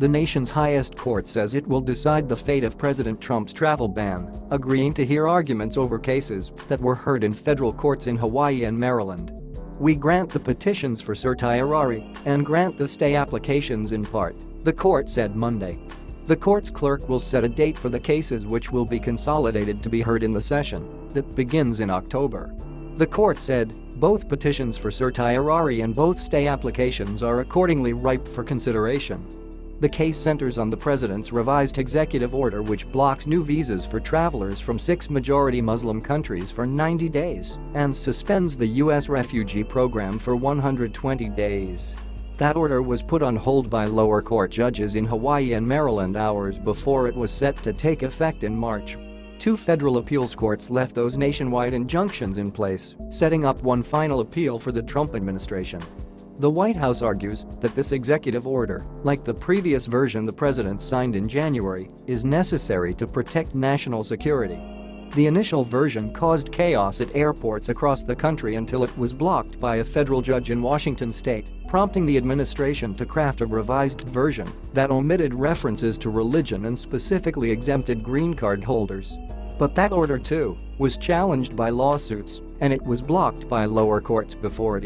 The nation's highest court says it will decide the fate of President Trump's travel ban, agreeing to hear arguments over cases that were heard in federal courts in Hawaii and Maryland. "We grant the petitions for certiorari and grant the stay applications in part," the court said Monday. The court's clerk will set a date for the cases, which will be consolidated to be heard in the session that begins in October. The court said both petitions for certiorari and both stay applications are accordingly ripe for consideration. The case centers on the president's revised executive order, which blocks new visas for travelers from 6 majority Muslim countries for 90 days and suspends the U.S. refugee program for 120 days. That order was put on hold by lower court judges in Hawaii and Maryland hours before it was set to take effect in March. 2 federal appeals courts left those nationwide injunctions in place, setting up one final appeal for the Trump administration. The White House argues that this executive order, like the previous version the president signed in January, is necessary to protect national security. The initial version caused chaos at airports across the country until it was blocked by a federal judge in Washington state, prompting the administration to craft a revised version that omitted references to religion and specifically exempted green card holders. But that order, too, was challenged by lawsuits, and it was blocked by lower courts before it